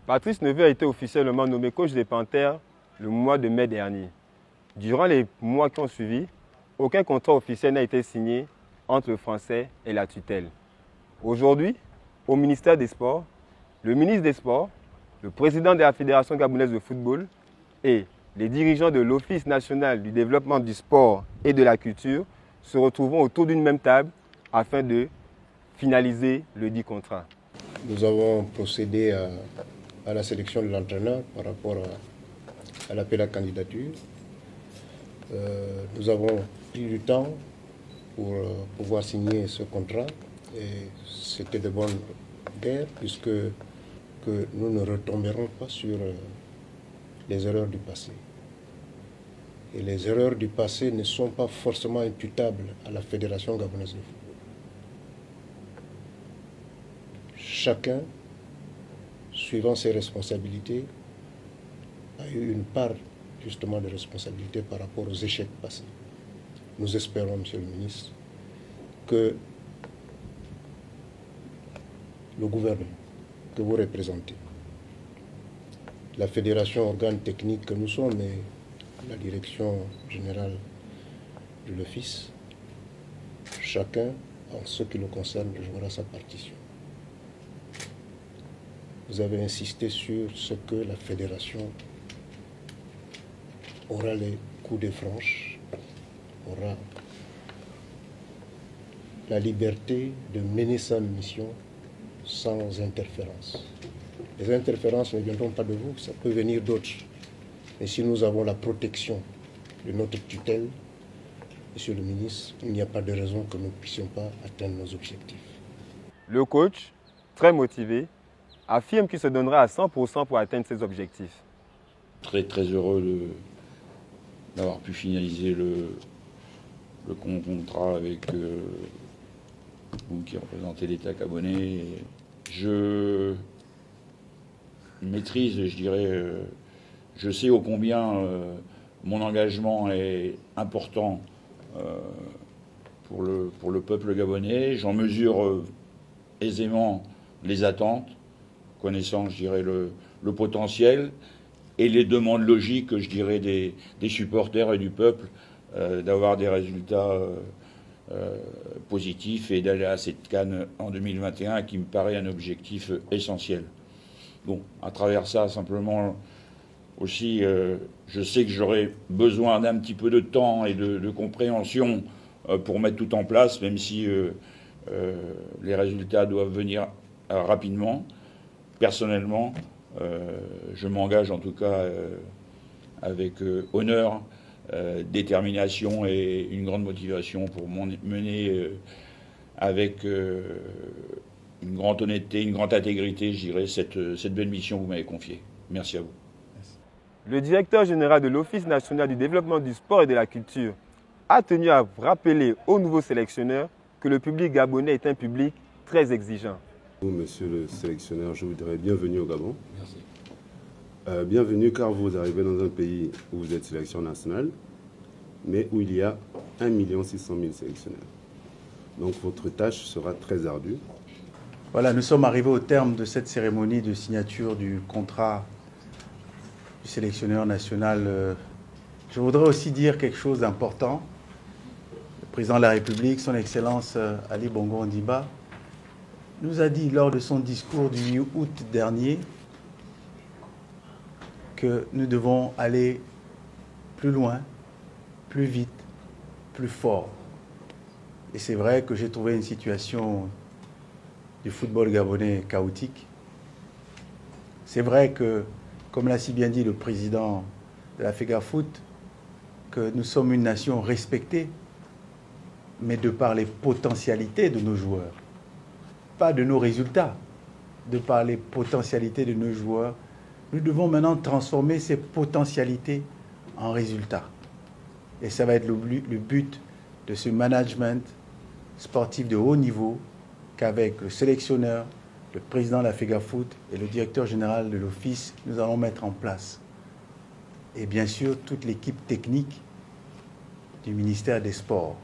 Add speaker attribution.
Speaker 1: Patrice Neveu a été officiellement nommé coach des Panthères le mois de mai dernier. Durant les mois qui ont suivi, aucun contrat officiel n'a été signé entre le Français et la tutelle. Aujourd'hui, au ministère des Sports, le ministre des Sports, le président de la Fédération gabonaise de football et les dirigeants de l'Office national du développement du sport et de la culture se retrouveront autour d'une même table afin de finaliser le dit contrat.
Speaker 2: Nous avons procédé à la sélection de l'entraîneur par rapport à l'appel à candidature. Nous avons pris du temps pour pouvoir signer ce contrat et c'était de bonne guerre puisque nous ne retomberons pas sur les erreurs du passé. Et les erreurs du passé ne sont pas forcément imputables à la Fédération gabonaise de football. Chacun, suivant ses responsabilités, a eu une part justement de responsabilité par rapport aux échecs passés. Nous espérons, Monsieur le ministre, que le gouvernement que vous représentez, la fédération organe technique que nous sommes et la direction générale de l'office, chacun, en ce qui le concerne, jouera sa partition. Vous avez insisté sur ce que la fédération aura les coups de franche, aura la liberté de mener sa mission sans interférence. Les interférences ne viendront pas de vous, ça peut venir d'autres. Et si nous avons la protection de notre tutelle, Monsieur le ministre, il n'y a pas de raison que nous ne puissions pas atteindre nos objectifs.
Speaker 1: Le coach, très motivé, affirme qu'il se donnera à 100% pour atteindre ses objectifs.
Speaker 3: Très heureux d'avoir pu finaliser le contrat avec vous qui représentez l'État gabonais. Je maîtrise, je dirais, je sais ô combien mon engagement est important pour le peuple gabonais. J'en mesure aisément les attentes, connaissant, je dirais, le potentiel et les demandes logiques, je dirais, des supporters et du peuple d'avoir des résultats positifs et d'aller à cette CAN en 2021 qui me paraît un objectif essentiel. Bon, à travers ça, simplement, aussi, je sais que j'aurai besoin d'un petit peu de temps et de compréhension pour mettre tout en place, même si les résultats doivent venir rapidement. Personnellement, je m'engage en tout cas avec honneur, détermination et une grande motivation pour mener avec une grande honnêteté, une grande intégrité, je dirais, cette belle mission que vous m'avez confiée. Merci à vous.
Speaker 1: Le directeur général de l'Office national du développement du sport et de la culture a tenu à rappeler aux nouveaux sélectionneurs que le public gabonais est un public très exigeant.
Speaker 4: Monsieur le sélectionneur, je vous dirais bienvenue au Gabon.
Speaker 3: Merci.
Speaker 4: Bienvenue car vous arrivez dans un pays où vous êtes sélection nationale, mais où il y a 1 600 000 sélectionneurs. Donc votre tâche sera très ardue.
Speaker 5: Voilà, nous sommes arrivés au terme de cette cérémonie de signature du contrat du sélectionneur national. Je voudrais aussi dire quelque chose d'important. Le président de la République, son Excellence Ali Bongo Ondimba, nous a dit lors de son discours du 8 août dernier que nous devons aller plus loin, plus vite, plus fort. Et c'est vrai que j'ai trouvé une situation du football gabonais chaotique. C'est vrai que, comme l'a si bien dit le président de la FEGAFOOT, que nous sommes une nation respectée, mais de par les potentialités de nos joueurs, pas de nos résultats, de par les potentialités de nos joueurs, nous devons maintenant transformer ces potentialités en résultats. Et ça va être le but de ce management sportif de haut niveau qu'avec le sélectionneur, le président de la FEGAFOOT et le directeur général de l'Office, nous allons mettre en place. Et bien sûr, toute l'équipe technique du ministère des Sports.